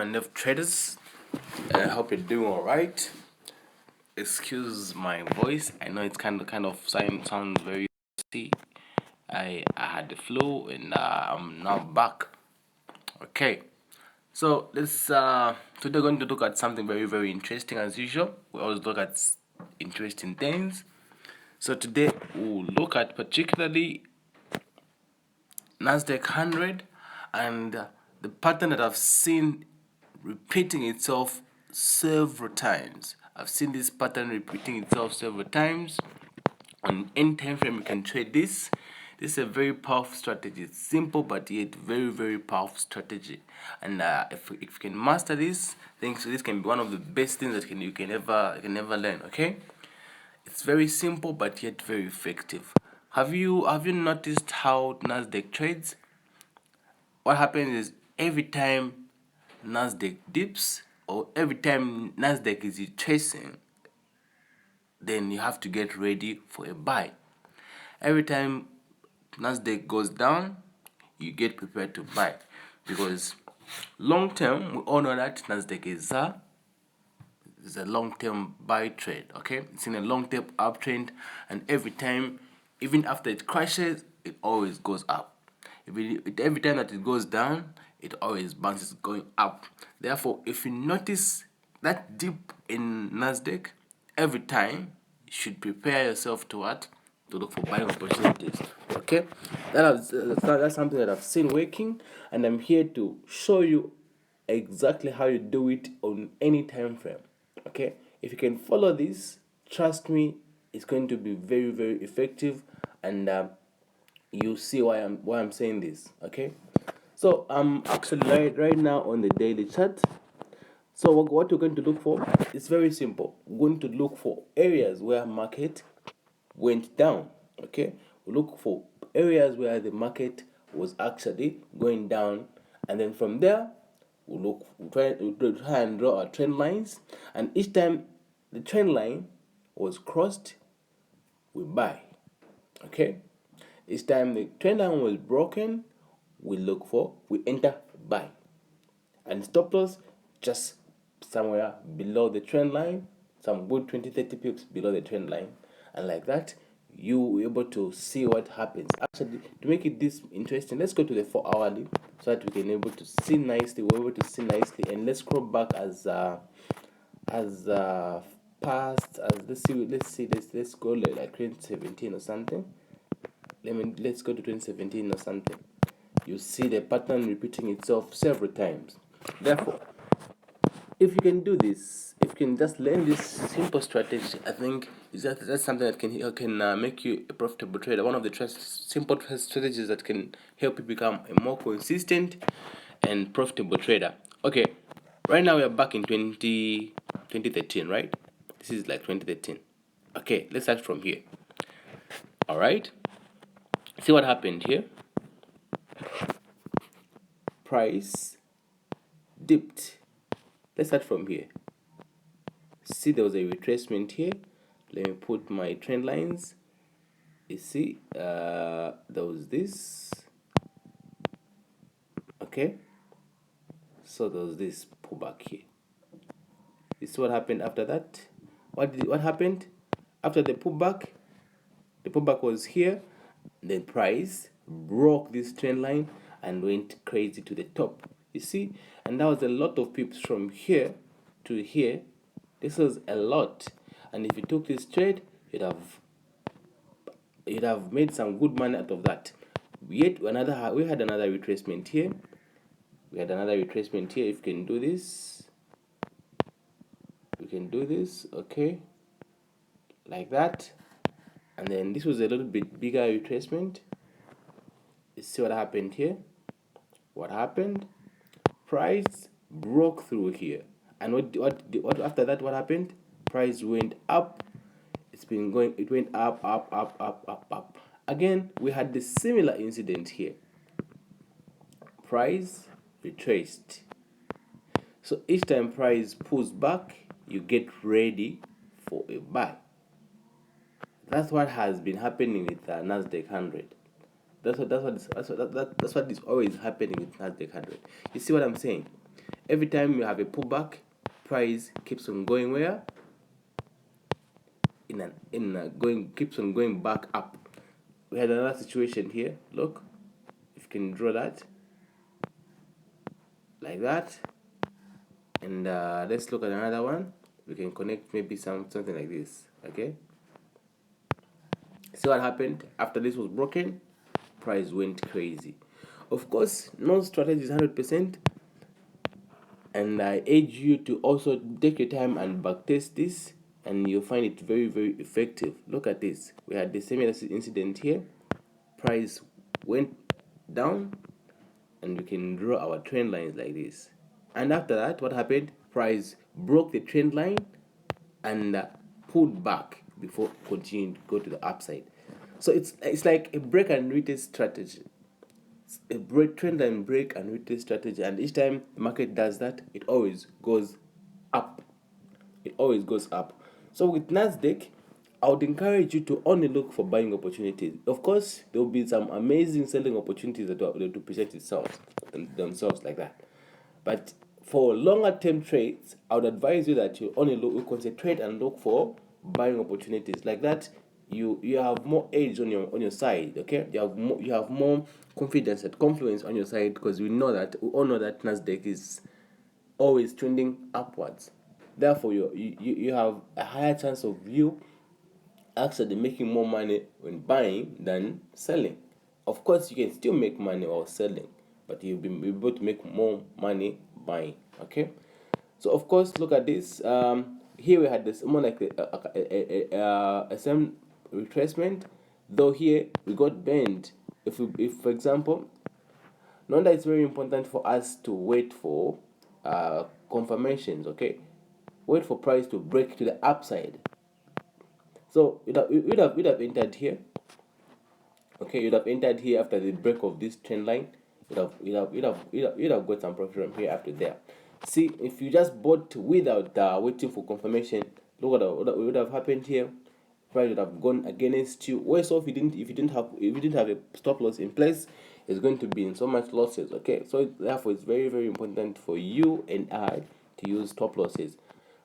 Enough traders, I hope you're doing all right. Excuse my voice. I know it's sounds very rusty. I had the flu and I'm now back. Okay, so let's today we're going to look at something very interesting as usual. We always look at interesting things. So today we'll look at particularly Nasdaq 100 and the pattern that I've seen repeating itself several times. I've seen this pattern repeating itself several times. On any time frame, you can trade this. This is a very powerful strategy. It's simple but yet very powerful strategy. And if you can master this, this can be one of the best things that you can ever learn. Okay, it's very simple but yet very effective. Have you noticed how Nasdaq trades? What happens is every time Nasdaq dips or every time Nasdaq is chasing, then you have to get ready for a buy. Every time Nasdaq goes down, you get prepared to buy, because long term we all know that Nasdaq is a long term buy trade. Okay, it's in a long term uptrend, and every time, even after it crashes, it always goes up. Every time that it goes down, it always bounces going up. Therefore, if you notice that dip in Nasdaq every time, you should prepare yourself to what? To look for buying opportunities. Okay, that's something that I've seen working, and I'm here to show you exactly how you do it on any time frame. Okay, if you can follow this, trust me, it's going to be very effective, and you see why I'm saying this. Okay, so I'm actually right now on the daily chart. So what we're going to look for is very simple. We're going to look for areas where market went down. Okay, we look for areas where the market was actually going down, and then from there we'll try and draw our trend lines, and each time the trend line was crossed, we buy. Okay, each time the trend line was broken, we enter buy, and stop loss just somewhere below the trend line, some good 20-30 pips below the trend line, and like that you will be able to see what happens. Actually, to make it this interesting, let's go to the 4 hourly so that we can able to see nicely. We're able to see nicely, and let's scroll back as past as let's go like 2017 or something. Let's go to 2017 or something. You see the pattern repeating itself several times. Therefore, if you can do this, if you can just learn this simple strategy, I think that's something that can make you a profitable trader. One of the simple strategies that can help you become a more consistent and profitable trader. Okay, right now we are back in 2013, right? This is like 2013. Okay, let's start from here. All right, see what happened here. Price dipped. Let's start from here. See, there was a retracement here. Let me put my trend lines. You see, there was this. Okay, so there was this pullback here. You see what happened after that? What happened after the pullback? The pullback was here. Then price broke this trend line and went crazy to the top. You see, and that was a lot of pips from here to here. This was a lot, and if you took this trade, you'd have made some good money out of that. We had another retracement here. If you can do this, we can do this. Okay, like that. And then this was a little bit bigger retracement. You see what happened here? What happened? Price broke through here, and what after that? What happened? Price went up. It went up. Again, we had the similar incident here. Price retraced. So each time price pulls back, you get ready for a buy. That's what has been happening with Nasdaq 100. That's what is always happening with Nasdaq 100. You see what I'm saying? Every time you have a pullback, price keeps on going where? Keeps on going back up. We had another situation here. Look, if you can draw that like that, and let's look at another one. We can connect maybe something like this. Okay. See what happened after this was broken? Price went crazy. Of course, no strategy is 100%, and I urge you to also take your time and backtest this, and you'll find it very, very effective. Look at this. We had the same incident here. Price went down, and we can draw our trend lines like this. And after that, what happened? Price broke the trend line and pulled back before continuing to go to the upside. So it's like a break and retest strategy. A break trend and break and retest strategy, and each time the market does that, it always goes up. It always goes up. So with Nasdaq, I would encourage you to only look for buying opportunities. Of course, there will be some amazing selling opportunities that will present themselves like that. But for longer term trades, I would advise you that you only concentrate and look for buying opportunities like that. You have more edge on your side. Okay, you have more confidence and confluence on your side, because we all know that Nasdaq is always trending upwards. Therefore, you have a higher chance of you actually making more money when buying than selling. Of course, you can still make money while selling, but you'll be able to make more money buying. Okay, so of course, look at this. Here we had this more like a same retracement, though here we got bent. If for example, know that it's very important for us to wait for confirmations. Okay, wait for price to break to the upside. So you'd have entered here. Okay, you'd have entered here after the break of this trend line. You'd have got some profit from here after there. See, if you just bought without waiting for confirmation, look at what would have happened here. Price would have gone against you. Worse off, if you didn't have a stop loss in place, it's going to be in so much losses. Okay, so therefore it's very, very important for you and I to use stop losses.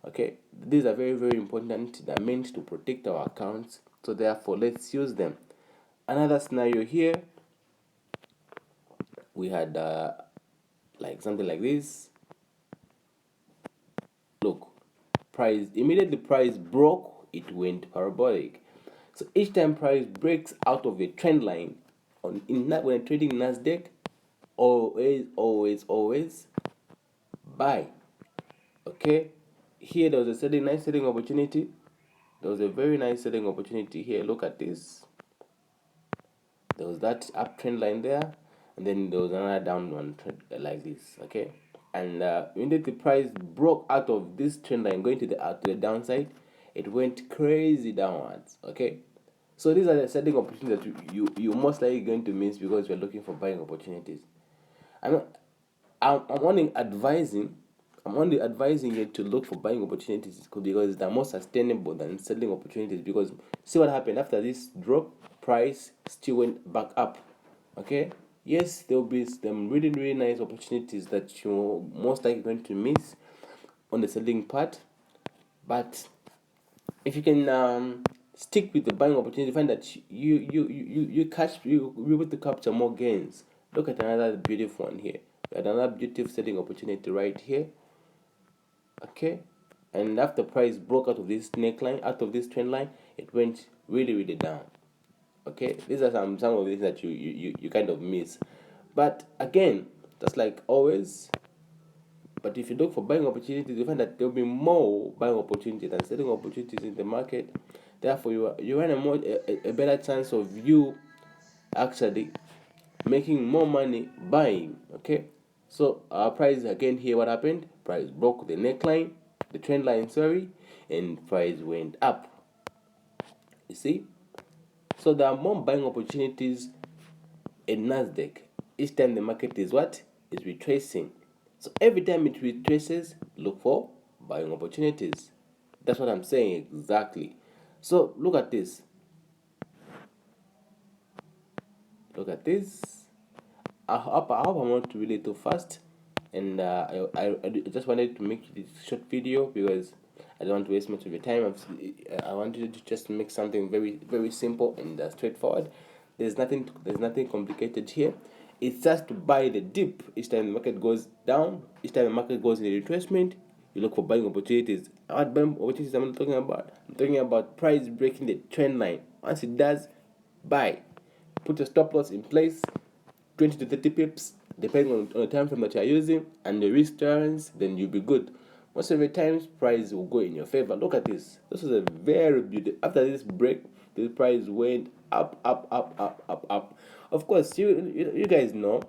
Okay, these are very, very important. They're meant to protect our accounts, so therefore let's use them. Another scenario here, we had like something like this. Look, price broke, it went parabolic. So each time price breaks out of a trend line when trading Nasdaq, always buy. Okay, here there was a nice selling opportunity. There was a very nice selling opportunity here. Look at this. There was that uptrend line there, and then there was another down one like this. Okay, and immediately the price broke out of this trend line going to the downside, it went crazy downwards. Okay, so these are the selling opportunities that you most likely going to miss because you're looking for buying opportunities. I'm only advising you to look for buying opportunities because they're more sustainable than selling opportunities. Because see what happened after this drop, price still went back up. Okay, yes, there will be some really, really nice opportunities that you're most likely going to miss on the selling part, but if you can stick with the buying opportunity, find that you be able to capture more gains. Look at another beautiful one here. We had another beautiful selling opportunity right here. Okay, and after price broke out of this neckline, out of this trend line, it went really, really down. Okay, these are some of the things that you kind of miss. But again, just like always, but if you look for buying opportunities, you find that there will be more buying opportunities than selling opportunities in the market. Therefore, you run a better chance of you actually making more money buying. Okay, so our price again here, what happened? Price broke the neckline, the trend line, sorry, and price went up. You see, so there are more buying opportunities in Nasdaq each time the market is retracing. So every time it retraces, look for buying opportunities. That's what I'm saying exactly. So look at this. Look at this. I hope I'm not really too fast. and I just wanted to make this short video because I don't want to waste much of your time. I wanted to just make something very simple and straightforward. There's nothing complicated here. It's just to buy the dip each time the market goes down. Each time the market goes in the retracement, you look for buying opportunities. What buying opportunities I'm talking about? I'm talking about price breaking the trend line. Once it does, buy. Put a stop loss in place, 20 to 30 pips, depending on the time frame that you are using and the risk tolerance, then you'll be good. Most of the times, price will go in your favor. Look at this. This is a very beautiful. After this break, the price went up, up, up, up, up, up. Of course, you guys know,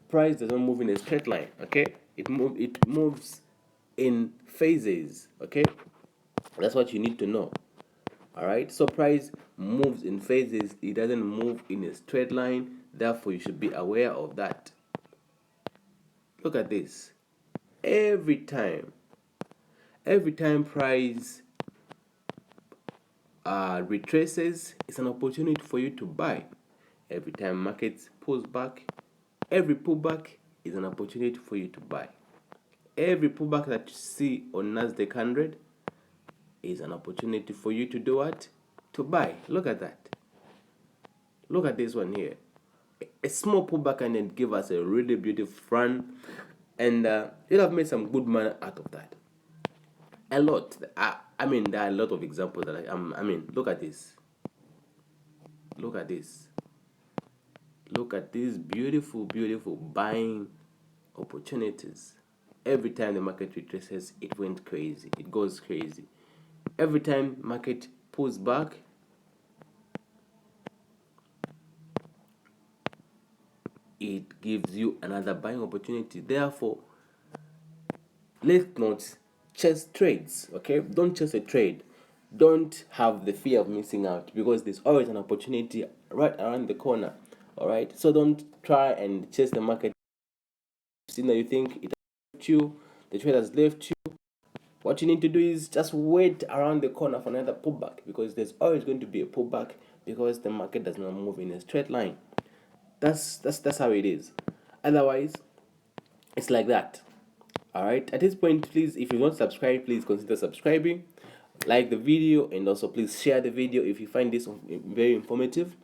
price doesn't move in a straight line. Okay, it moves in phases. Okay, that's what you need to know. All right, so price moves in phases. It doesn't move in a straight line. Therefore, you should be aware of that. Look at this. Every time price retraces, it's an opportunity for you to buy. Every time markets pulls back, every pullback is an opportunity for you to buy. Every pullback that you see on Nasdaq 100 is an opportunity for you to do what? To buy. Look at that. Look at this one here. A small pullback and then give us a really beautiful run, and you'll have made some good money out of that. A lot. I mean, there are a lot of examples that I mean, look at this. Look at this. Look at these beautiful buying opportunities. Every time the market retraces, it went crazy. It goes crazy. Every time market pulls back, it gives you another buying opportunity. Therefore, let's not chase trades. Okay, don't chase a trade. Don't have the fear of missing out, because there's always an opportunity right around the corner. All right, so don't try and chase the market. That you think it has left you, the trade has left you. What you need to do is just wait around the corner for another pullback, because there's always going to be a pullback, because the market does not move in a straight line. That's how it is. Otherwise, it's like that. All right, at this point, please, if you don't subscribe, please consider subscribing, like the video, and also please share the video if you find this very informative.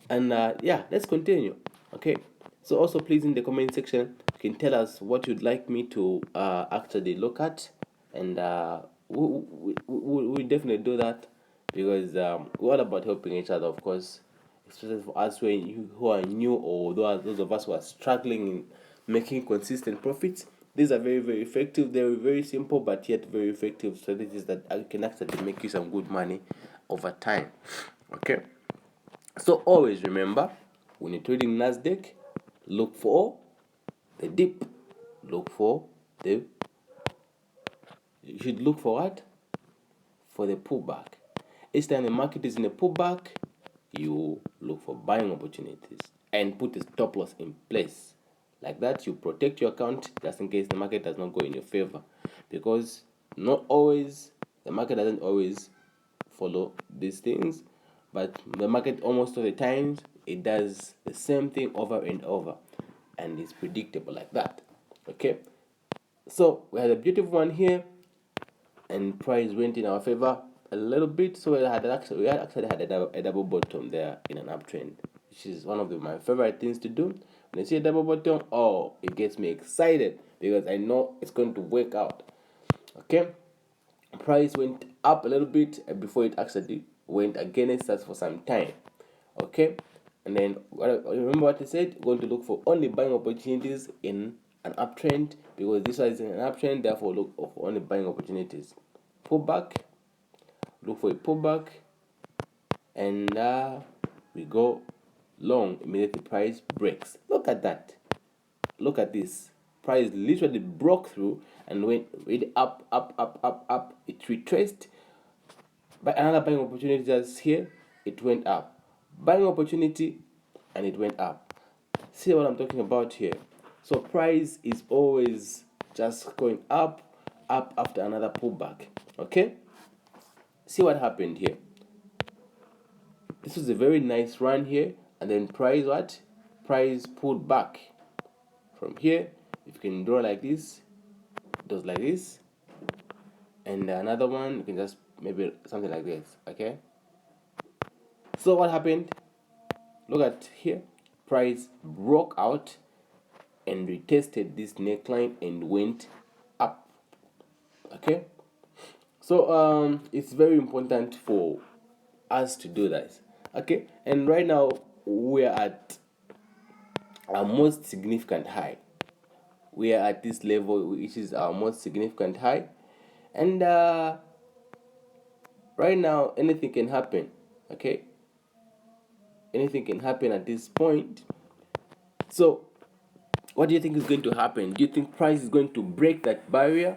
And yeah, let's continue. Okay, so also please, in the comment section, you can tell us what you'd like me to actually look at, and we definitely do that, because we're all about helping each other, of course, especially for us who are new, or those of us who are struggling in making consistent profits. These are very effective. They're very simple but yet very effective strategies that can actually make you some good money over time. Okay, so always remember, when you're trading Nasdaq, look for the dip. You should look for what? For the pullback. Each time the market is in a pullback, you look for buying opportunities and put a stop loss in place. Like that, you protect your account just in case the market does not go in your favor, because the market doesn't always follow these things, but the market almost all the times it does the same thing over and over, and it's predictable like that. Okay, so we had a beautiful one here, and price went in our favor a little bit, so we actually had a double bottom there in an uptrend, which is one of my favorite things to do. When I see a double bottom, oh, it gets me excited, because I know it's going to work out. Okay, price went up a little bit before it actually went against us for some time. Okay, and then remember what I said, we're going to look for only buying opportunities in an uptrend, because this one is in an uptrend, therefore look for only buying opportunities. Pullback, look for a pullback, and we go long immediately price breaks. Look at that. Look at this. Price literally broke through and went up. It retraced, but another buying opportunity just here, it went up. Buying opportunity, and it went up. See what I'm talking about here? So price is always just going up after another pullback. Okay, see what happened here. This was a very nice run here, and then price pulled back from here. If you can draw like this, does like this, and another one you can just maybe something like this. Okay, so what happened? Look at here, price broke out and retested this neckline and went up. Okay, so it's very important for us to do that. Okay, and right now we're at our most significant high. We are at this level, which is our most significant high, and right now anything can happen. Okay, anything can happen at this point. So what do you think is going to happen? Do you think price is going to break that barrier,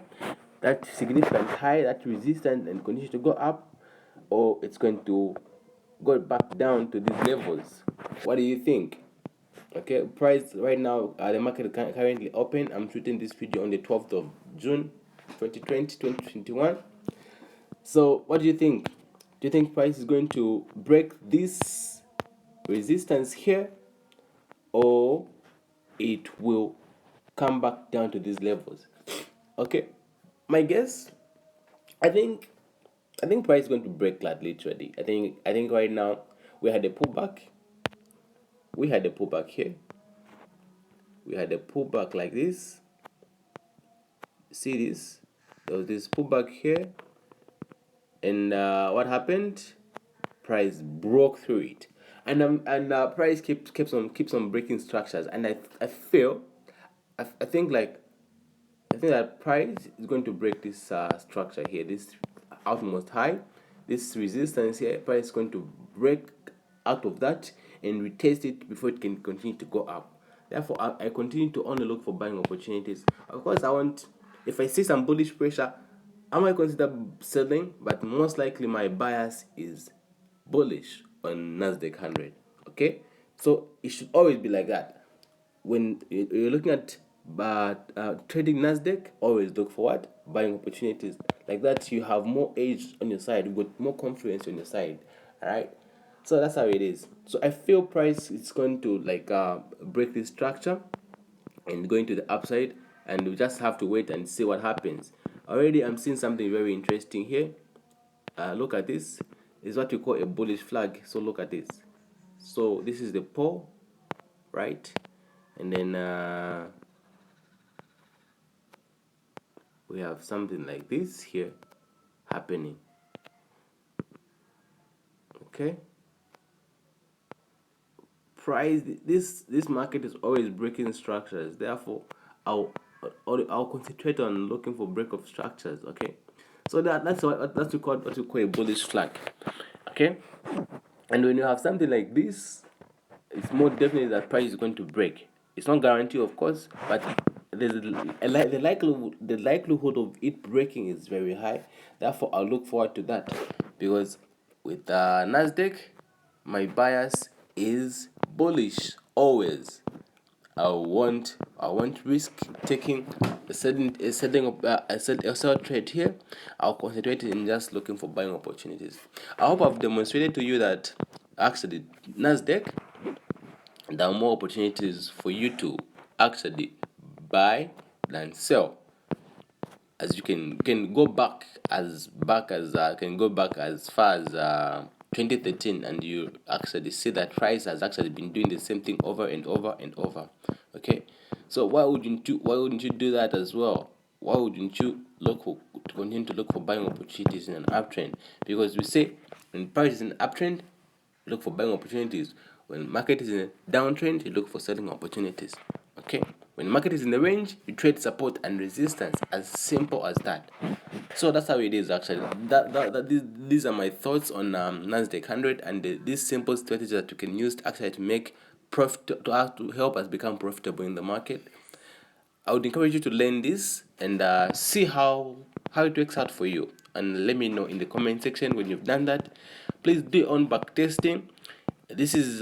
that significant high, that resistance, and continue to go up, or it's going to go back down to these levels? What do you think? Okay, price right now, the market is currently open. I'm shooting this video on the 12th of June 2021. So what do you think? Do you think price is going to break this resistance here, or it will come back down to these levels? Okay, my guess, I think price is going to break that literally. I think right now we had a pullback. We had a pullback here. We had a pullback like this. See this? There was this pullback here, and what happened? Price broke through it, and price keeps on breaking structures, and I feel, I think that price is going to break this structure here, this outmost high, this resistance here. Price is going to break out of that and retest it before it can continue to go up. Therefore, I continue to only look for buying opportunities. Of course, if I see some bullish pressure, I might consider selling, but most likely my bias is bullish on Nasdaq 100. Okay, so it should always be like that. When you're looking at trading Nasdaq, always look for what? Buying opportunities. Like that, you have more edge on your side, you got more confidence on your side. All right, so that's how it is. So I feel price is going to break this structure and going to the upside, and we just have to wait and see what happens. Already I'm seeing something very interesting here. Look at this. It's what we call a bullish flag. So look at this. So this is the pole, right? And then we have something like this here happening. Okay, price, this market is always breaking structures. Therefore, I'll concentrate on looking for break of structures. Okay, so that's what we call a bullish flag. Okay, and when you have something like this, it's more definitely that price is going to break. It's not guaranteed, of course, but the likelihood of it breaking is very high. Therefore, I'll look forward to that, because with Nasdaq, my bias is bullish always. I won't risk taking a sell trade here. I'll concentrate in just looking for buying opportunities. I hope I've demonstrated to you that actually Nasdaq, there are more opportunities for you to actually buy than sell. As you can go back as far as 2013, and you actually see that price has actually been doing the same thing over and over and over. Okay, so why wouldn't you do that as well? Why wouldn't you continue to look for buying opportunities in an uptrend? Because we say when price is in an uptrend, look for buying opportunities. When market is in a downtrend, you look for selling opportunities. Okay, when market is in the range, you trade support and resistance. As simple as that. So that's how it is actually. These are my thoughts on Nasdaq 100, and these simple strategies that you can use to make profit, to help us become profitable in the market. I would encourage you to learn this and see how it works out for you, and let me know in the comment section when you've done that. Please do your own back testing. This is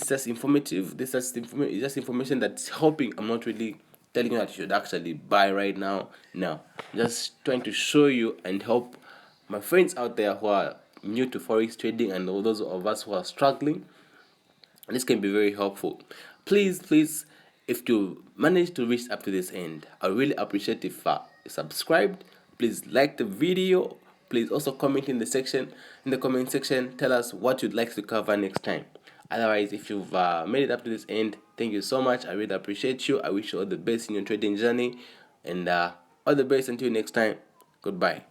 just informative. This is just information that's helping. I'm not really telling you that you should actually buy right now. No, I'm just trying to show you and help my friends out there who are new to forex trading, and all those of us who are struggling. This can be very helpful. Please If you managed to reach up to this end, I really appreciate if you subscribed. Please like the video. Please also comment in the comment section. Tell us what you'd like to cover next time. Otherwise, if you've made it up to this end, thank you so much. I really appreciate you. I wish you all the best in your trading journey, and all the best until next time. Goodbye.